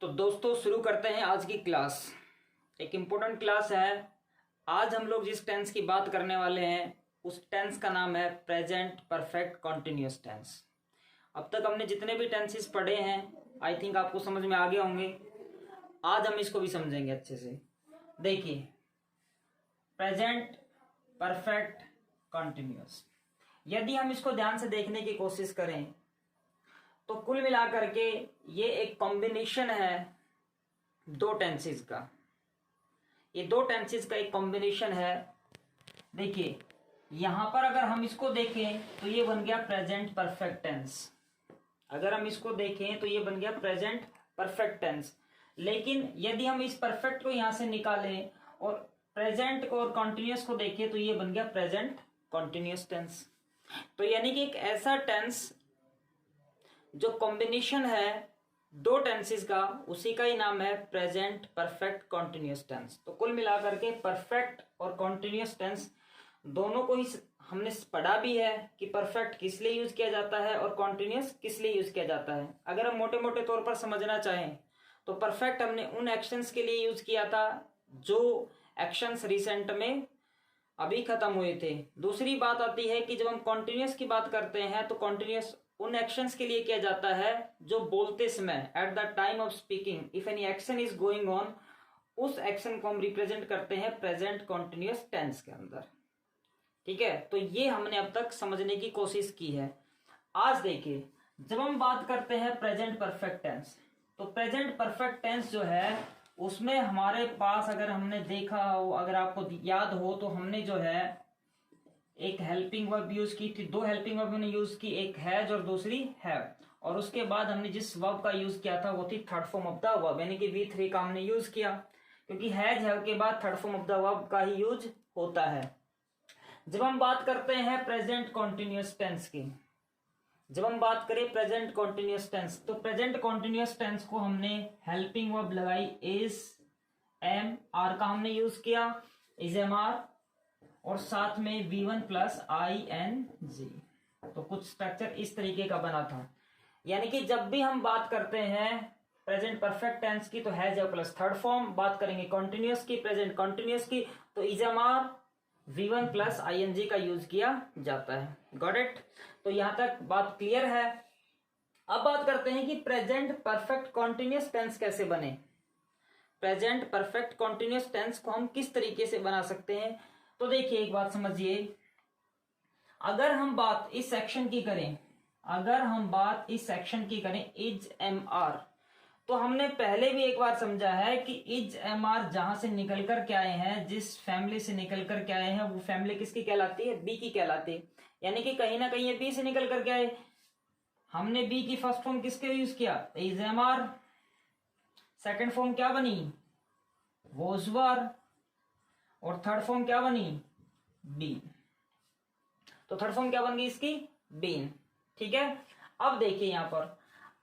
तो दोस्तों शुरू करते हैं आज की क्लास। एक इम्पोर्टेंट क्लास है। आज हम लोग जिस टेंस की बात करने वाले हैं उस टेंस का नाम है प्रेजेंट परफेक्ट कॉन्टिन्यूअस टेंस। अब तक हमने जितने भी टेंसेस पढ़े हैं आई थिंक आपको समझ में आ गए होंगे। आज हम इसको भी समझेंगे अच्छे से। देखिए, प्रेजेंट परफेक्ट कॉन्टिन्यूअस, यदि हम इसको ध्यान से देखने की कोशिश करें तो कुल मिलाकर के ये एक कॉम्बिनेशन है दो टेंसेस का। ये दो टेंसेस का एक कॉम्बिनेशन है। देखिए, यहां पर अगर हम इसको देखें तो ये बन गया प्रेजेंट परफेक्ट टेंस। अगर हम इसको देखें तो ये बन गया प्रेजेंट परफेक्ट टेंस। लेकिन यदि हम इस परफेक्ट को यहां से निकालें और प्रेजेंट को और कॉन्टिन्यूअस को देखें तो ये बन गया प्रेजेंट कॉन्टिन्यूअस टेंस। तो यानी कि एक ऐसा टेंस जो कॉम्बिनेशन है दो टेंसेस का, उसी का ही नाम है प्रेजेंट परफेक्ट कॉन्टिन्यूअस टेंस। तो कुल मिलाकर के परफेक्ट और कॉन्टिन्यूअस टेंस दोनों को ही हमने पढ़ा भी है कि परफेक्ट किस लिए यूज किया जाता है और कॉन्टिन्यूअस किस लिए यूज किया जाता है। अगर हम मोटे मोटे तौर पर समझना चाहें तो परफेक्ट हमने उन एक्शंस के लिए यूज किया था जो एक्शंस रिसेंट में अभी खत्म हुए थे। दूसरी बात आती है कि जब हम कॉन्टिन्यूअस की बात करते हैं तो कॉन्टिन्यूअस उन एक्शंस के लिए किया जाता है जो बोलते समय at the time of speaking if any action is going on, उस एक्शन को हम रिप्रेजेंट करते हैं प्रेजेंट कॉन्टिन्यूअस टेंस के अंदर। ठीक है, तो ये हमने अब तक समझने की कोशिश की है। आज देखिए, जब हम बात करते हैं प्रेजेंट परफेक्ट टेंस तो प्रेजेंट परफेक्ट टेंस जो है उसमें हमारे पास, अगर हमने देखा हो, अगर आपको याद हो तो हमने जो है एक हेल्पिंग वर्ब यूज की थी। दो हेल्पिंग वर्ब हमने यूज की, एक हैज और दूसरी हैव। और उसके बाद हमने जिस वर्ब का यूज किया था वो थी third form of the verb, यानी कि V3 का हमने यूज किया, क्योंकि हैज हैव के बाद third form of the verb का ही यूज होता है। जब हम बात करते हैं प्रेजेंट कॉन्टिन्यूअस टेंस की, जब हम बात करें प्रेजेंट कॉन्टिन्यूअस टेंस तो प्रेजेंट कॉन्टिन्यूअस टेंस को हमने हेल्पिंग वर्ब लगाई इज, एम, आर का हमने यूज किया, इज एम आर, और साथ में V1 प्लस ING। तो कुछ स्ट्रक्चर इस तरीके का बना था। यानी कि जब भी हम बात करते हैं प्रेजेंट परफेक्ट टेंस की तो हैज प्लस थर्ड फॉर्म, बात करेंगे कॉन्टिन्यूअस की, प्रेजेंट कॉन्टिन्यूअस की, तो is am are V1 plus ING का यूज किया जाता है। Got it? तो यहां तक बात क्लियर है। अब बात करते हैं कि प्रेजेंट परफेक्ट कॉन्टिन्यूअस टेंस कैसे बने। प्रेजेंट परफेक्ट कॉन्टिन्यूअस टेंस को हम किस तरीके से बना सकते हैं। तो देखिए, एक बात समझिए, अगर हम बात इस सेक्शन की करें, अगर हम बात इस सेक्शन की करें इज एम आर, तो हमने पहले भी एक बार समझा है कि इज एम आर जहां से निकल कर के आए हैं, जिस फैमिली से निकल कर के आए हैं, वो फैमिली किसकी कहलाती है? बी की कहलाती है। यानी कि कहीं ना कहीं ये बी से निकल करके आए। हमने बी की फर्स्ट फॉर्म किसके यूज किया? Is am are. Second form क्या बनी? Was were. और थर्ड फॉर्म क्या बनी? बीन। तो थर्ड फॉर्म क्या बन गई इसकी? बीन। ठीक है, अब देखिए यहां पर,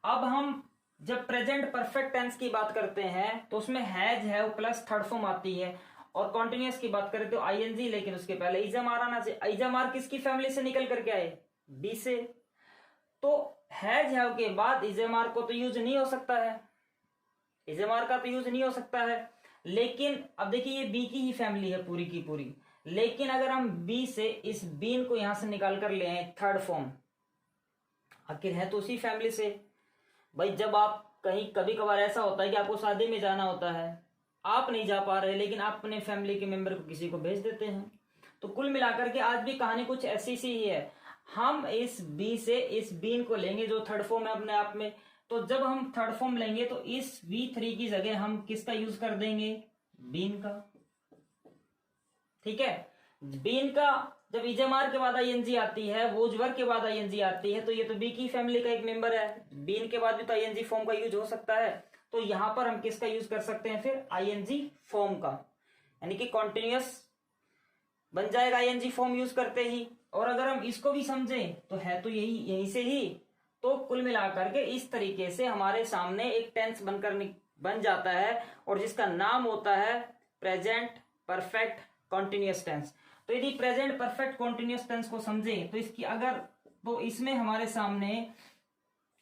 अब हम जब प्रेजेंट परफेक्ट टेंस की बात करते हैं तो उसमें has have plus third form आती है, और कॉन्टिन्यूअस की बात करें तो ING, लेकिन उसके पहले इज एम आर आना चाहिए। इज एम आर किसकी फैमिली से निकल करके आए? बी से। तो हैज हैव के बाद इज एम आर को तो यूज नहीं हो सकता है, इज एम आर का तो यूज नहीं हो सकता है। लेकिन अब देखिए, ये बी की ही फैमिली है पूरी की पूरी, लेकिन अगर हम बी से इस बीन को यहां से निकाल कर ले आए थर्ड फॉर्म, आखिर है तो उसी फैमिली से। भाई, जब आप कहीं, कभी कभार ऐसा होता है कि आपको शादी में जाना होता है, आप नहीं जा पा रहे, लेकिन आप अपने फैमिली के मेंबर को किसी को भेज देते हैं। तो कुल मिलाकर के आज भी कहानी कुछ ऐसी सी ही है। हम इस बी से इस बीन को लेंगे जो थर्ड फॉर्म है अपने आप में। तो जब हम थर्ड फॉर्म लेंगे तो इस V3 की जगह हम किसका यूज कर देंगे? बीन का। ठीक है, बीन का जब इजमार के बाद ING आती है, वोजवर के बाद ING आती है, तो ये तो बी की फैमिली का एक मेंबर है। बीन के बाद भी तो ING फॉर्म का यूज हो सकता है। तो यहां पर हम किसका यूज कर सकते हैं फिर? ING फॉर्म का, यानी कि कॉन्टिन्यूअस बन जाएगा ING फॉर्म यूज करते ही। और अगर हम इसको भी समझें तो है तो यहीं से ही। तो कुल मिलाकर के इस तरीके से हमारे सामने एक टेंस बन जाता है, और जिसका नाम होता है प्रेजेंट परफेक्ट कॉन्टिन्यूअस टेंस। तो यदि प्रेजेंट परफेक्ट कॉन्टिन्यूअस टेंस को समझें तो इसकी अगर, तो इसमें हमारे सामने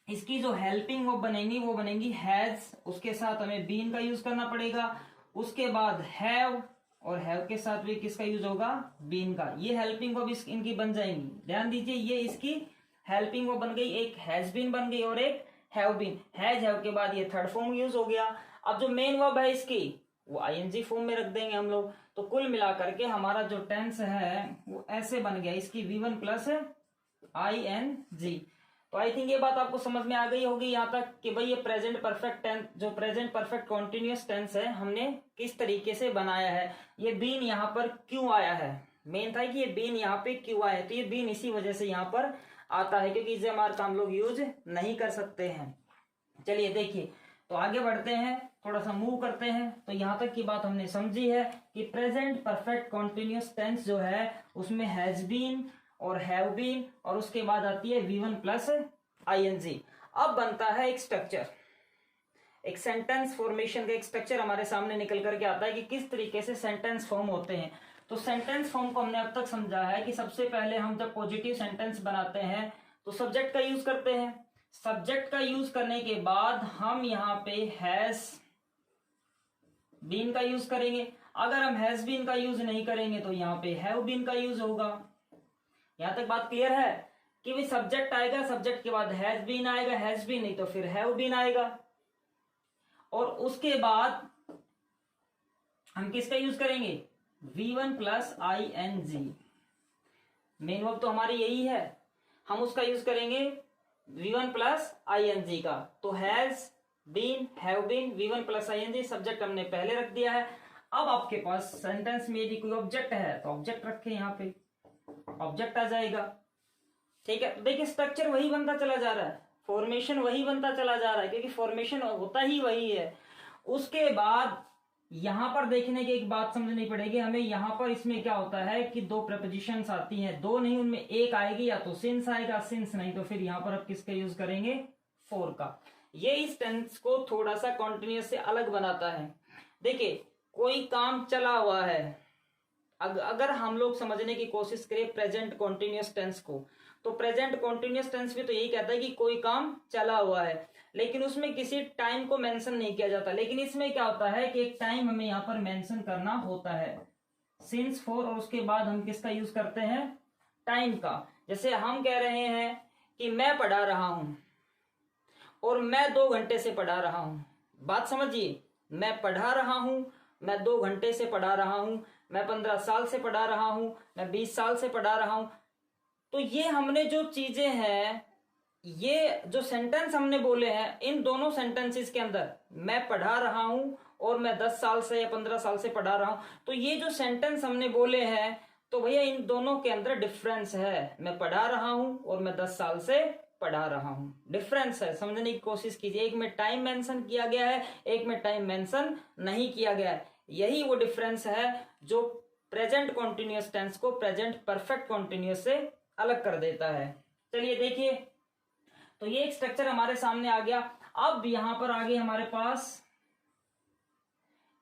इसकी जो हेल्पिंग वर्ब बनेंगी वो बनेंगी हैज, उसके साथ हमें बीन का यूज करना पड़ेगा, उसके बाद हैव, और हैव के साथ भी किसका यूज होगा, बीन का। ये हेल्पिंग वर्ब इनकी बन जाएंगी। ध्यान दीजिए, ये इसकी हेल्पिंग वर्ब बन गई, एक हैज बीन बन गई और एक हैव बीन। हैज हैव के बाद ये थर्ड फॉर्म यूज हो गया। अब जो मेन वर्ब है इसकी वो आईएनजी फॉर्म में रख देंगे हम लोग। तो कुल मिलाकर के हमारा जो टेंस है वो ऐसे बन गया, इसकी V1 प्लस ING। तो आई थिंक ये बात आपको समझ में आ गई होगी यहाँ तक कि भाई ये प्रेजेंट परफेक्ट टेंस, जो प्रेजेंट परफेक्ट कॉन्टिन्यूअस टेंस है, हमने किस तरीके से बनाया है। ये बीन यहाँ पर क्यों आया है, मेन था कि ये बीन यहाँ पे क्यों आया है। तो ये बीन इसी वजह से यहाँ पर आता है क्योंकि इसे हमारे हम लोग यूज नहीं कर सकते हैं। चलिए देखिए, तो आगे बढ़ते हैं, थोड़ा सा मूव करते हैं। तो यहाँ तक की बात हमने समझी है कि प्रेजेंट परफेक्ट कॉन्टिन्यूअस टेंस जो है उसमें हैज बीन और हैव बीन और उसके बाद आती है V1 प्लस ING। अब बनता है एक स्ट्रक्चर, एक सेंटेंस फॉर्मेशन का एक स्ट्रक्चर हमारे सामने निकल करके आता है कि किस तरीके से सेंटेंस फॉर्म होते हैं। तो सेंटेंस फॉर्म को हमने अब तक समझा है कि सबसे पहले हम जब पॉजिटिव सेंटेंस बनाते हैं तो सब्जेक्ट का यूज करते हैं। सब्जेक्ट का यूज करने के बाद हम यहाँ पे हैज बीन का यूज करेंगे। अगर हम हैज बीन का यूज नहीं करेंगे तो यहाँ पे हैव बीन का यूज होगा। यहां तक बात क्लियर है कि भी सब्जेक्ट आएगा, सब्जेक्ट के बाद हैज बीन आएगा, हैज बीन नहीं तो फिर हैव बीन आएगा, और उसके बाद हम किसका यूज करेंगे, V1 plus ING। Main verb तो हमारी यही है, हम उसका यूज करेंगे V1 प्लस ING का। तो has been, have been, V1 plus ING, subject हमने पहले रख दिया है। अब आपके पास सेंटेंस में यदि कोई ऑब्जेक्ट है तो ऑब्जेक्ट रखे, यहाँ पे ऑब्जेक्ट आ जाएगा। ठीक है, तो देखिए स्ट्रक्चर वही बनता चला जा रहा है, फॉर्मेशन वही बनता चला जा रहा है क्योंकि फॉर्मेशन होता ही वही है। उसके बाद यहां पर देखने की एक बात समझनी पड़ेगी हमें, यहां पर इसमें क्या होता है कि दो प्रपोजिशंस आती हैं, दो नहीं उनमें एक आएगी, या तो सिंस आएगा, सिंस नहीं तो फिर यहां पर आप किसका यूज करेंगे, फॉर का। ये इस टेंस को थोड़ा सा कॉन्टिन्यूअस से अलग बनाता है। देखिए कोई काम चला हुआ है, अगर हम लोग समझने की कोशिश करें प्रेजेंट कॉन्टिन्यूअस टेंस को, तो प्रेजेंट कॉन्टिन्यूअस टेंस भी तो यही कहता है कि कोई काम चला हुआ है, लेकिन उसमें किसी टाइम को मेंशन नहीं किया जाता। लेकिन इसमें क्या होता है कि एक टाइम हमें यहाँ पर मेंशन करना होता है, सिंस, फॉर, और उसके बाद हम किसका यूज करते हैं, टाइम का। जैसे हम कह रहे हैं कि मैं पढ़ा रहा हूं और मैं 2 घंटे से पढ़ा रहा हूं। बात समझिए, मैं पढ़ा रहा हूं, मैं 2 घंटे से पढ़ा रहा हूं, मैं 15 साल से पढ़ा रहा हूं, मैं 20 साल से पढ़ा रहा हूं। तो ये हमने जो चीजें हैं, ये जो सेंटेंस हमने बोले हैं, इन दोनों सेंटेंसेस के अंदर मैं पढ़ा रहा हूं और मैं 10 साल से या 15 साल से पढ़ा रहा हूं, तो ये जो सेंटेंस हमने बोले हैं, तो भैया इन दोनों के अंदर डिफरेंस है। मैं पढ़ा रहा हूं और मैं 10 साल से पढ़ा रहा हूं, डिफरेंस है, समझने की कोशिश कीजिए। एक में टाइम मेंशन किया गया है, एक में टाइम मेंशन नहीं किया गया है। यही वो डिफरेंस है जो प्रेजेंट कॉन्टिन्यूअस टेंस को प्रेजेंट परफेक्ट कॉन्टिन्यूअस से अलग कर देता है। चलिए देखिए, तो ये एक स्ट्रक्चर हमारे सामने आ गया। अब यहां पर आगे हमारे पास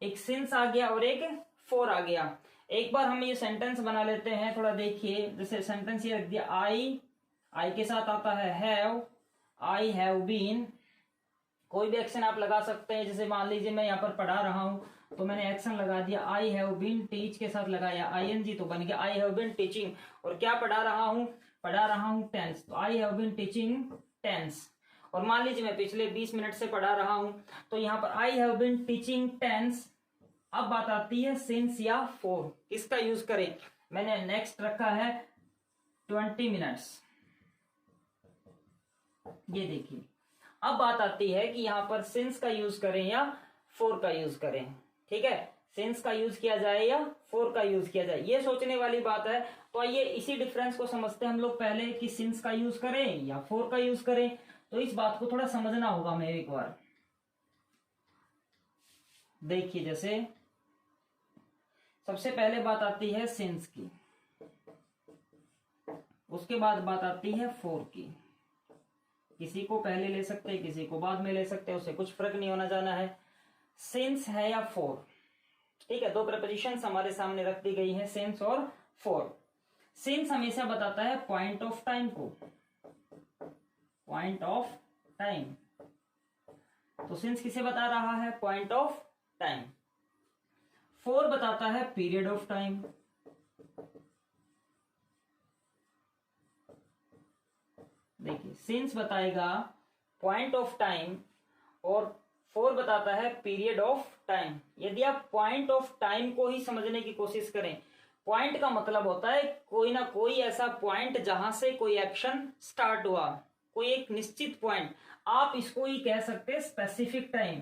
एक सिंस आ गया और एक फॉर आ गया। एक बार हम ये सेंटेंस बना लेते हैं, थोड़ा देखिए। जैसे सेंटेंस ये रख दिया, आई के साथ आता है हैव, आई हैव बीन। कोई भी एक्शन आप लगा सकते हैं, जैसे मान लीजिए मैं यहाँ पर पढ़ा रहा हूं तो मैंने एक्शन लगा दिया आई हैव बीन, टीच के साथ लगाया ING, तो बन गया आई हैव बीन टीचिंग। और क्या पढ़ा रहा हूं, पढ़ा रहा हूं टेंस, तो I have been teaching tense. और मान लीजिए मैं पिछले 20 मिनट से पढ़ा रहा हूं, तो यहाँ पर I have been teaching tense. अब बात आती है सिंस या फॉर, किसका यूज करें। मैंने नेक्स्ट रखा है 20 मिनट्स, ये देखिए। अब बात आती है कि यहां पर सिंस का यूज करें या फॉर का यूज करें। ठीक है, सिंस का यूज किया जाए या फॉर का यूज किया जाए, ये सोचने वाली बात है। तो आइए इसी डिफरेंस को समझते हैं हम लोग पहले, कि सिंस का यूज करें या फॉर का यूज करें। तो इस बात को थोड़ा समझना होगा हमें एक बार। देखिए, जैसे सबसे पहले बात आती है सिंस की, उसके बाद बात आती है फॉर की। किसी को पहले ले सकते हैं, किसी को बाद में ले सकते हैं, उससे कुछ फर्क नहीं होना जाना है। सिंस है या फॉर, ठीक है, दो प्रपोजिशंस हमारे सामने रख दी गई है, सिंस और फॉर। सिंस हमेशा बताता है पॉइंट ऑफ टाइम को, पॉइंट ऑफ टाइम। तो सिंस किसे बता रहा है? Point of time. फॉर बताता है पीरियड ऑफ टाइम। देखिए सिंस बताएगा पॉइंट ऑफ टाइम और फॉर बताता है पीरियड ऑफ टाइम। यदि आप पॉइंट ऑफ टाइम को ही समझने की कोशिश करें, पॉइंट का मतलब होता है कोई ना कोई ऐसा पॉइंट जहां से कोई एक्शन स्टार्ट हुआ, कोई एक निश्चित पॉइंट। आप इसको ही कह सकते हैं स्पेसिफिक टाइम।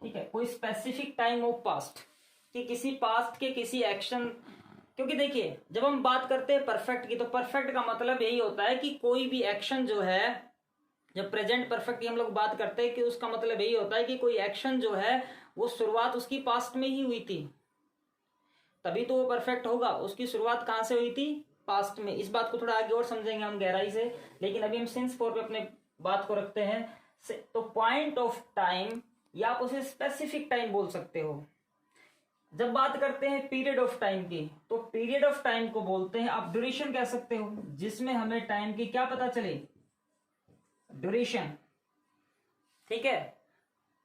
ठीक है, कोई स्पेसिफिक टाइम ऑफ पास्ट, कि किसी पास्ट के किसी एक्शन। क्योंकि देखिए जब हम बात करते हैं परफेक्ट की, तो परफेक्ट का मतलब यही होता है कि कोई भी एक्शन जो है, जब प्रेजेंट परफेक्ट की हम लोग बात करते हैं कि उसका मतलब यही होता है कि कोई एक्शन जो है वो शुरुआत उसकी पास्ट में ही हुई थी, तभी तो वो परफेक्ट होगा। उसकी शुरुआत कहां से हुई थी? पास्ट में। इस बात को थोड़ा आगे और समझेंगे हम गहराई से, लेकिन अभी हम सिंस फॉर पे अपने बात को रखते हैं। तो पॉइंट ऑफ टाइम या आप उसे स्पेसिफिक टाइम बोल सकते हो। जब बात करते हैं पीरियड ऑफ टाइम की, तो पीरियड ऑफ टाइम को बोलते हैं, आप ड्यूरेशन कह सकते हो, जिसमें हमें टाइम की क्या पता चले? ड्यूरेशन। ठीक है,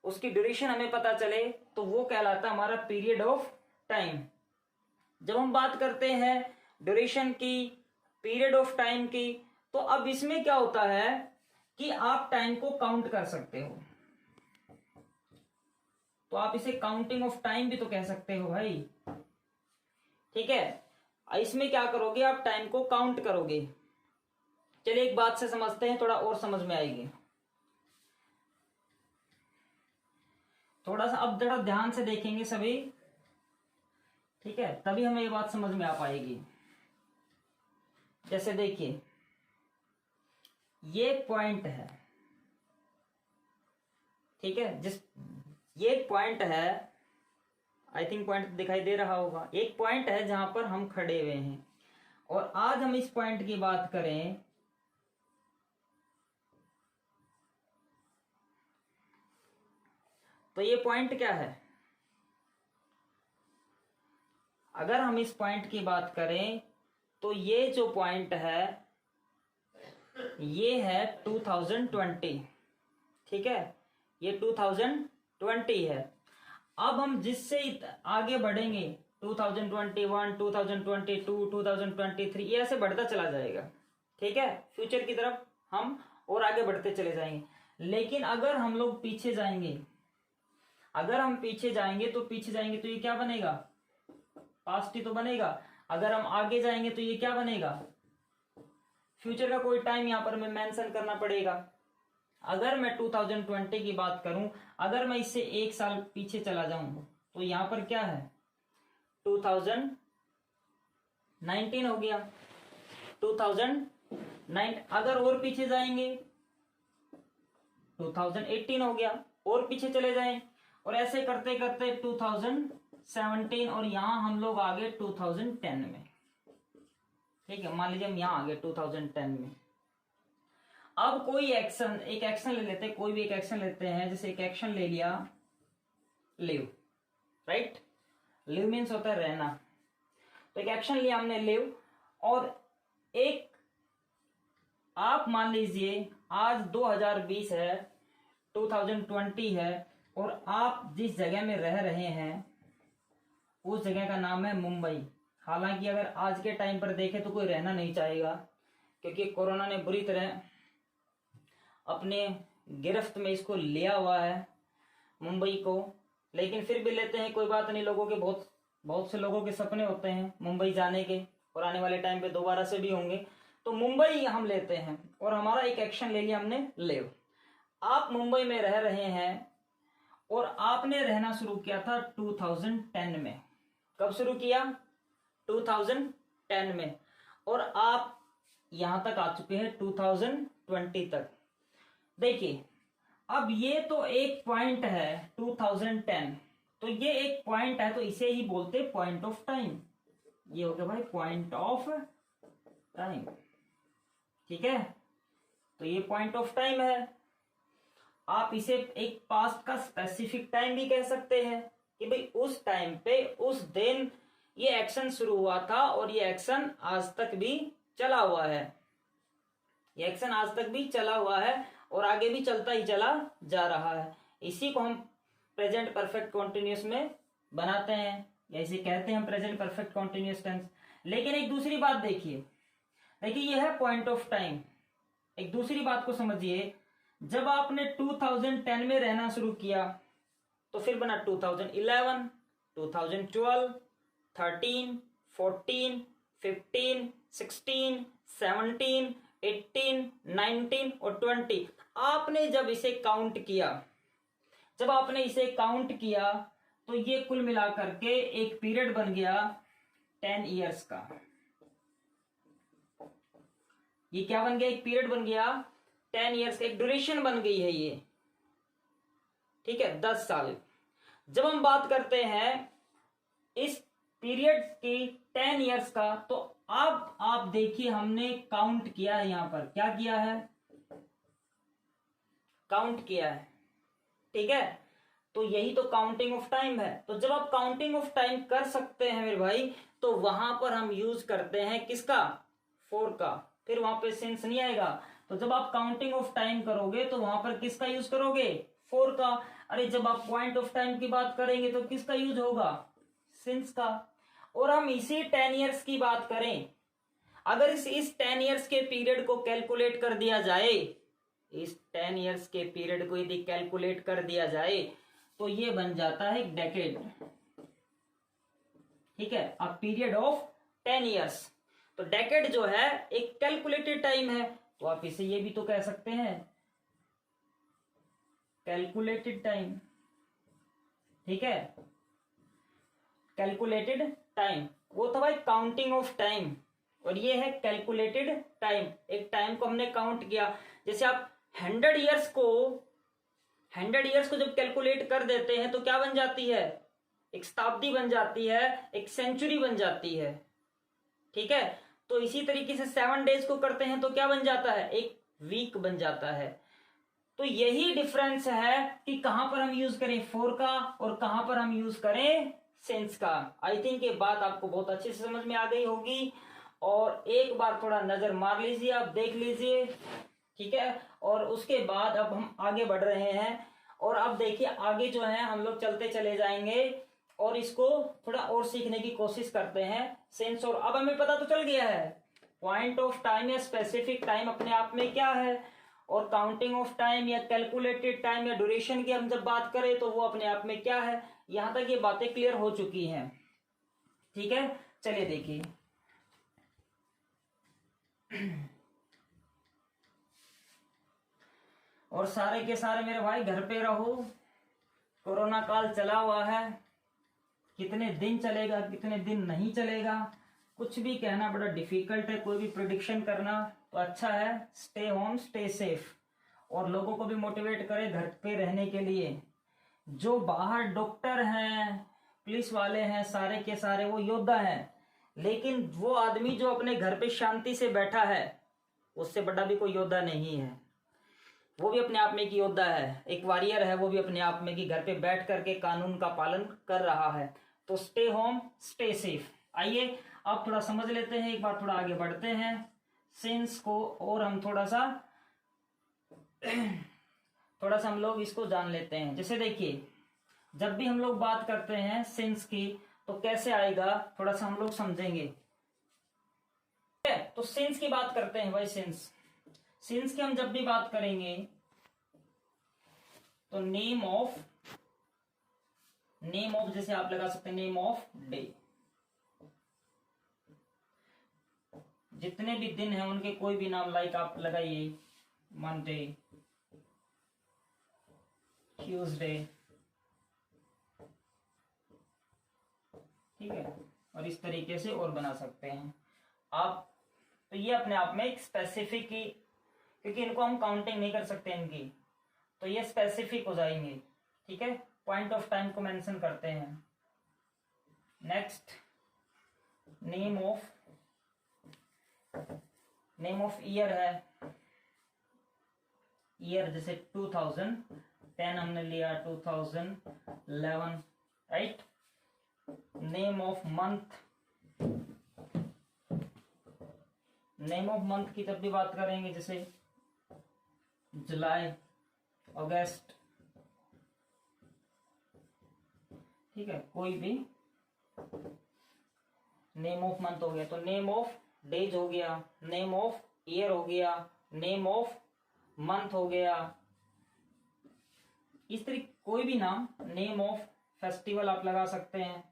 उसकी ड्यूरेशन हमें पता चले तो वो कहलाता है हमारा पीरियड ऑफ टाइम। जब हम बात करते हैं ड्यूरेशन की, पीरियड ऑफ टाइम की, तो अब इसमें क्या होता है कि आप टाइम को काउंट कर सकते हो। तो आप इसे काउंटिंग ऑफ टाइम भी तो कह सकते हो भाई। ठीक है, इसमें क्या करोगे? आप टाइम को काउंट करोगे। चलिए एक बात से समझते हैं, थोड़ा और समझ में आएगी। थोड़ा सा अब जरा ध्यान से देखेंगे सभी, ठीक है, तभी हमें ये बात समझ में आ पाएगी। जैसे देखिए ये पॉइंट है, ठीक है, ये पॉइंट है, आई थिंक पॉइंट दिखाई दे रहा होगा। एक पॉइंट है जहां पर हम खड़े हुए हैं, और आज हम इस पॉइंट की बात करें तो ये पॉइंट क्या है? अगर हम इस पॉइंट की बात करें तो ये जो पॉइंट है ये है 2020। ठीक है, ये 2020 है। अब हम जिससे आगे बढ़ेंगे 2021, 2022, 2023, ये ऐसे बढ़ता चला जाएगा। ठीक है, फ्यूचर की तरफ हम और आगे बढ़ते चले जाएंगे। लेकिन अगर हम लोग पीछे जाएंगे, अगर हम पीछे जाएंगे तो ये क्या बनेगा? पास्ट ही तो बनेगा। अगर हम आगे जाएंगे तो ये क्या बनेगा? फ्यूचर का कोई टाइम यहां पर मैं मेंशन करना पड़ेगा। अगर मैं 2020 की बात करूं, अगर मैं इससे एक साल पीछे चला जाऊं तो यहां पर क्या है? 2019 हो गया। 2009 अगर और पीछे जाएंगे 2018 हो गया, और पीछे चले जाएं, और ऐसे करते करते 2017, और यहां हम लोग आ गए 2010 में। ठीक है, मान लीजिए हम यहां आ गए 2010 में। अब कोई एक्शन, एक एक्शन ले लेते हैं, कोई भी एक एक्शन लेते हैं। जैसे एक एक्शन ले लिया, लिव, राइट? लिव मीन्स होता है रहना। तो एक एक्शन लिया हमने लिव, और एक आप मान लीजिए आज 2020 है, 2020 है, और आप जिस जगह में रह रहे हैं उस जगह का नाम है मुंबई। हालांकि अगर आज के टाइम पर देखें तो कोई रहना नहीं चाहेगा, क्योंकि कोरोना ने बुरी तरह अपने गिरफ्त में इसको लिया हुआ है मुंबई को। लेकिन फिर भी लेते हैं, कोई बात नहीं। लोगों के बहुत से लोगों के सपने होते हैं मुंबई जाने के, और आने वाले टाइम पे दोबारा से भी होंगे। तो मुंबई हम लेते हैं, और हमारा एक एक्शन ले लिया हमने, लिव। आप मुंबई में रह रहे हैं, और आपने रहना शुरू किया था 2010 में। कब शुरू किया? 2010 में, और आप यहां तक आ चुके हैं 2020 तक। देखिए अब ये तो एक पॉइंट है 2010, तो ये एक पॉइंट है, तो इसे ही बोलते पॉइंट ऑफ टाइम। ये हो गया भाई पॉइंट ऑफ टाइम। ठीक है, तो ये पॉइंट ऑफ टाइम है। आप इसे एक पास्ट का स्पेसिफिक टाइम भी कह सकते हैं कि भाई उस टाइम पे, उस दिन ये एक्शन शुरू हुआ था, और ये एक्शन आज तक भी चला हुआ है, ये एक्शन आज तक भी चला हुआ है और आगे भी चलता ही चला जा रहा है। इसी को हम प्रेजेंट परफेक्ट कॉन्टिन्यूस में बनाते हैं, या इसे कहते हैं हम प्रेजेंट परफेक्ट कॉन्टिन्यूस टेंस। लेकिन एक दूसरी बात देखिए, ये है पॉइंट ऑफ टाइम। एक दूसरी बात को समझिए, जब आपने 2010 में रहना शुरू किया तो फिर बना 2011, 2012, 13, 14, 15, 16, 17, 18, 19 और 20। आपने जब इसे काउंट किया, तो ये कुल मिलाकर के एक पीरियड बन गया 10 इयर्स का। ये क्या बन गया? एक पीरियड बन गया 10 इयर्स का, एक ड्यूरेशन बन गई है ये, ठीक है, 10 साल। जब हम बात करते हैं इस पीरियड की 10 इयर्स का, तो अब आप देखिए हमने काउंट किया है, यहां पर क्या किया है? काउंट किया है, ठीक है। तो यही तो काउंटिंग ऑफ टाइम है। तो जब आप काउंटिंग ऑफ टाइम कर सकते हैं मेरे भाई, तो वहां पर हम यूज करते हैं किसका? फोर का। फिर वहां पे सेंस नहीं आएगा। तो जब आप काउंटिंग ऑफ टाइम करोगे तो वहां पर किसका यूज करोगे? फोर का। अरे जब आप पॉइंट ऑफ टाइम की बात करेंगे तो किसका यूज होगा? सिंस का। और हम इसी 10 इयर्स की बात करें, अगर इस 10 इयर्स के पीरियड को कैलकुलेट कर दिया जाए, इस 10 इयर्स के पीरियड को यदि कैलकुलेट कर दिया जाए तो ये बन जाता है एक डेकेड, ठीक है, अ पीरियड ऑफ 10 इयर्स। तो डेकेड जो है एक कैलकुलेटेड टाइम है, तो आप इसे ये भी तो कह सकते हैं कैलकुलेटेड टाइम, ठीक है। कैलकुलेटेड टाइम वो था भाई काउंटिंग ऑफ टाइम, और ये है कैलकुलेटेड टाइम। एक टाइम को हमने काउंट किया। जैसे आप 100 इयर्स को जब कैलकुलेट कर देते हैं तो क्या बन जाती है? एक शताब्दी बन जाती है, एक सेंचुरी बन जाती है, ठीक है। तो इसी तरीके से 7 डेज को करते हैं तो क्या बन जाता है? एक वीक बन जाता है। तो यही डिफरेंस है कि कहां पर हम यूज करें फोर का और कहां पर हम यूज करें सेंस का। आई थिंक ये बात आपको बहुत अच्छे से समझ में आ गई होगी। और एक बार थोड़ा नजर मार लीजिए, आप देख लीजिए, ठीक है। और उसके बाद अब हम आगे बढ़ रहे हैं, और अब देखिए आगे जो है हम लोग चलते चले जाएंगे और इसको थोड़ा और सीखने की कोशिश करते हैं सेंस। और अब हमें पता तो चल गया है पॉइंट ऑफ टाइम या स्पेसिफिक टाइम अपने आप में क्या है, और काउंटिंग ऑफ टाइम या कैलकुलेटेड टाइम या ड्यूरेशन की हम जब बात करें तो वो अपने आप में क्या है। यहां तक ये बातें क्लियर हो चुकी हैं, ठीक है। चलिए देखिए, और सारे के सारे मेरे भाई घर पे रहो, कोरोना काल चला हुआ है। कितने दिन चलेगा कितने दिन नहीं चलेगा कुछ भी कहना बड़ा डिफिकल्ट है, कोई भी प्रिडिक्शन करना। तो अच्छा है स्टे होम स्टे सेफ, और लोगों को भी मोटिवेट करें घर पे रहने के लिए। जो बाहर डॉक्टर हैं, पुलिस वाले हैं, सारे के सारे वो योद्धा हैं, लेकिन वो आदमी जो अपने घर पे शांति से बैठा है उससे बड़ा भी कोई योद्धा नहीं है। वो भी अपने आप में एक योद्धा है, एक वॉरियर है वो भी अपने आप में, कि घर पे बैठ करके कानून का पालन कर रहा है। तो स्टे होम स्टे सेफ। आइए अब थोड़ा समझ लेते हैं, एक बार थोड़ा आगे बढ़ते हैं सेंस को, और हम थोड़ा सा हम लोग इसको जान लेते हैं। जैसे देखिए, जब भी हम लोग बात करते हैं सेंस की तो कैसे आएगा थोड़ा सा हम लोग समझेंगे। तो सेंस की बात करते हैं भाई। सेंस की हम जब भी बात करेंगे तो नेम ऑफ जैसे आप लगा सकते हैं नेम ऑफ डे, जितने भी दिन हैं उनके कोई भी नाम, लाइक आप लगाइए मंडे, ट्यूसडे, ठीक है। और इस तरीके से और बना सकते हैं आप। तो ये अपने आप में एक स्पेसिफिक ही, क्योंकि इनको हम काउंटिंग नहीं कर सकते इनकी, तो ये स्पेसिफिक हो जाएंगे, ठीक है। पॉइंट ऑफ टाइम को मेंशन करते हैं। नेक्स्ट नेम ऑफ ईयर है। ईयर जैसे 2010 हमने लिया, 2011, right. Name of month, name of month की जब भी बात करेंगे, जैसे जुलाई, अगस्त, ठीक है, कोई भी नेम ऑफ मंथ हो गया। तो नेम ऑफ डेज हो गया, नेम ऑफ ईयर हो गया, नेम ऑफ मंथ हो गया। इस तरीके कोई भी नाम, नेम ऑफ फेस्टिवल आप लगा सकते हैं।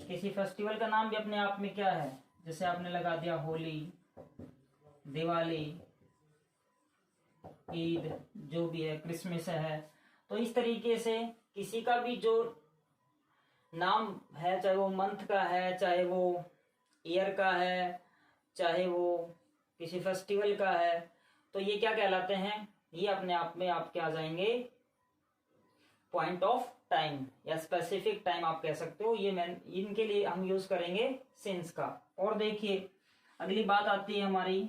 किसी फेस्टिवल का नाम भी अपने आप में क्या है, जैसे आपने लगा दिया होली, दिवाली, ईद, जो भी है, क्रिसमस है। तो इस तरीके से किसी का भी जो नाम है, चाहे वो मंथ का है, चाहे वो ईयर का है, चाहे वो किसी फेस्टिवल का है, तो ये क्या कहलाते हैं, ये अपने आप में आपके आ जाएंगे पॉइंट ऑफ टाइम या स्पेसिफिक टाइम आप कह सकते हो। ये मैं इनके लिए हम यूज करेंगे सिंस का। और देखिए अगली बात आती है हमारी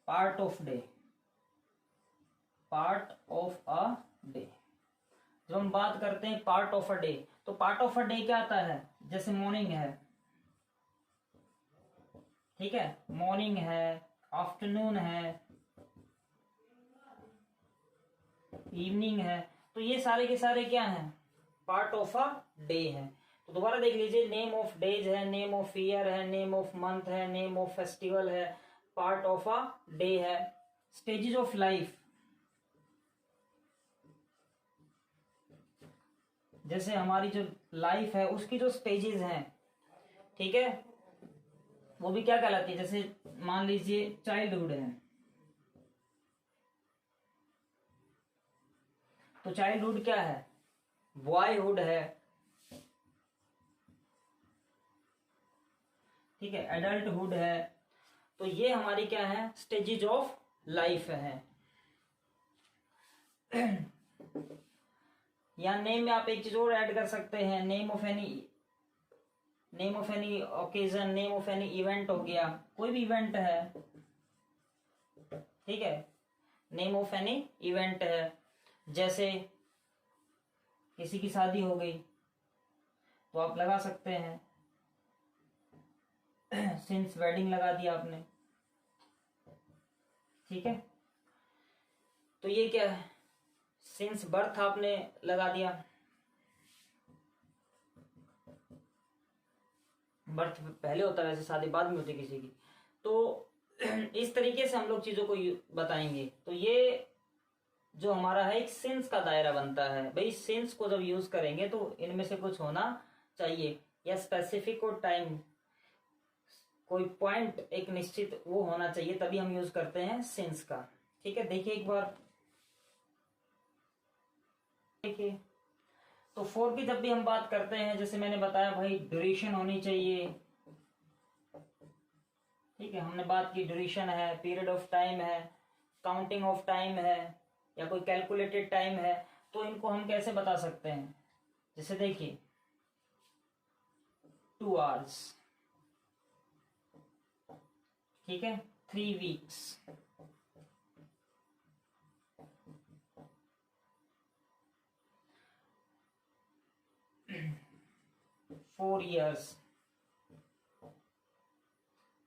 part of day. Part of a day, जब हम बात करते हैं पार्ट ऑफ अ डे, तो पार्ट ऑफ अ डे क्या आता है, जैसे मॉर्निंग है, ठीक है, मॉर्निंग है, आफ्टरनून है, इवनिंग है। तो ये सारे के सारे क्या हैं, पार्ट ऑफ अ डे है। तो दोबारा देख लीजिए, नेम ऑफ डेज है, नेम ऑफ ईयर है, नेम ऑफ मंथ है, नेम ऑफ फेस्टिवल है, पार्ट ऑफ अ डे है। स्टेजेस ऑफ लाइफ, जैसे हमारी जो लाइफ है उसकी जो स्टेजेस हैं, ठीक है, वो भी क्या कहलाती है, जैसे मान लीजिए चाइल्डहुड है, तो चाइल्डहुड क्या है, बॉयहुड है, ठीक है, एडल्टहुड है। तो ये हमारी क्या है, स्टेजेस ऑफ लाइफ है। या नेम में आप एक चीज और ऐड कर सकते हैं, name of any occasion, name of any event हो गया, कोई भी इवेंट है, ठीक है, नेम ऑफ एनी इवेंट है। जैसे किसी की शादी हो गई तो आप लगा सकते हैं सिंस वेडिंग लगा दिया आपने, ठीक है। तो ये क्या है, सिंस बर्थ आपने लगा दिया, बर्थ पहले होता है, वैसे शादी बाद में होती है किसी की। तो इस तरीके से हम लोग चीजों को बताएंगे। तो ये जो हमारा है एक सिंस का दायरा बनता है। भाई सिंस को जब यूज करेंगे तो इनमें से कुछ होना चाहिए, या स्पेसिफिक और टाइम, कोई पॉइंट एक निश्चित वो होना चाहिए, तभी हम यूज करते हैं सिंस का, ठीक है। देखिए एक बार देखिए, तो फोर की जब भी हम बात करते हैं, जैसे मैंने बताया भाई ड्यूरेशन होनी चाहिए, ठीक है, हमने बात की ड्यूरेशन है, पीरियड ऑफ टाइम है, काउंटिंग ऑफ टाइम है, या कोई कैलकुलेटेड टाइम है। तो इनको हम कैसे बता सकते हैं, जैसे देखिए 2 hours, ठीक है, 3 weeks, 4 years।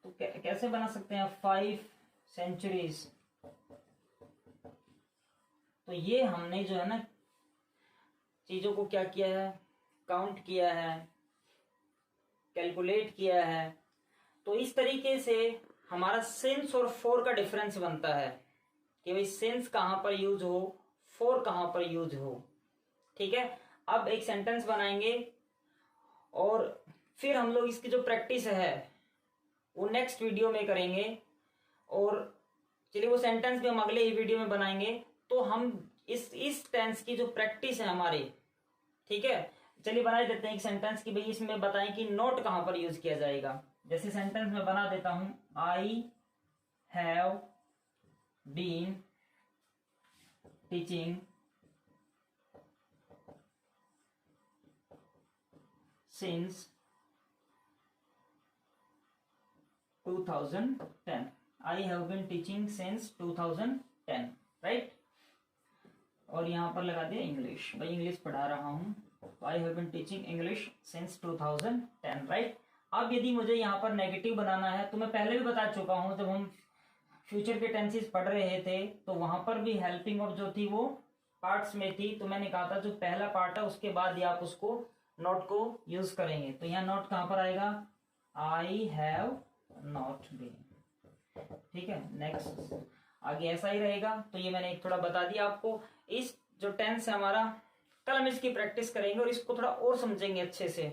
तो कैसे बना सकते हैं 5 centuries। तो ये हमने जो है ना चीजों को क्या किया है, काउंट किया है, कैलकुलेट किया है। तो इस तरीके से हमारा सिंस और फोर का डिफरेंस बनता है कि भाई सिंस कहां पर यूज हो, फोर कहां पर यूज हो, ठीक है। अब एक सेंटेंस बनाएंगे और फिर हम लोग इसकी जो प्रैक्टिस है वो नेक्स्ट वीडियो में करेंगे। और चलिए वो सेंटेंस भी हम अगले ही वीडियो में बनाएंगे। तो हम इस टेंस की जो प्रैक्टिस है हमारी, ठीक है, चलिए बना देते हैं एक सेंटेंस की, भाई इसमें बताएं कि नोट कहां पर यूज किया जाएगा। जैसे सेंटेंस में बना देता हूं, I have been teaching since 2010। I have been teaching since 2010, right? और यहाँ पर लगा दिया इंग्लिश। भाई इंग्लिश पढ़ा रहा हूँ, I have been teaching English since 2010, right. अब यदि मुझे यहाँ पर नेगेटिव बनाना है तो मैं पहले भी बता चुका हूँ, जब हम फ्यूचर के टेंसेस पढ़ रहे थे तो वहां पर भी हेल्पिंग ऑफ जो थी वो पार्ट्स में थी। तो मैंने कहा था जो पहला पार्ट है उसके बाद ही आप उसको नॉट को यूज करेंगे। तो यहाँ नॉट कहां पर आएगा, आई हैव नॉट बीन, ठीक है। नेक्स्ट आगे ऐसा ही रहेगा। तो ये मैंने एक थोड़ा बता दिया आपको। इस जो टेंस है हमारा, कल हम इसकी प्रैक्टिस करेंगे और इसको थोड़ा और समझेंगे अच्छे से,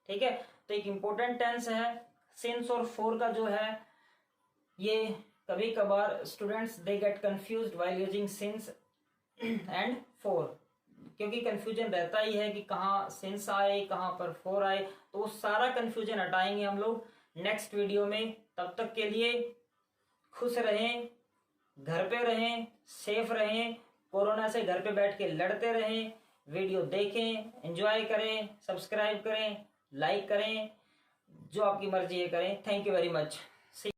ठीक है। तो एक इंपॉर्टेंट टेंस है सिंस और फॉर का जो है, ये कभी कभार students they get confused while using since and for, क्योंकि कंफ्यूजन रहता ही है कि कहाँ सिंस आए कहाँ पर फॉर आए। तो सारा कंफ्यूजन हटाएंगे हम लोग नेक्स्ट वीडियो में। तब तक के लिए खुश रहें, घर पे रहें, सेफ रहें, कोरोना से घर पे बैठ के लड़ते रहें, वीडियो देखें, एंजॉय करें, सब्सक्राइब करें, लाइक करें, जो आपकी मर्जी है करें। Thank you very much.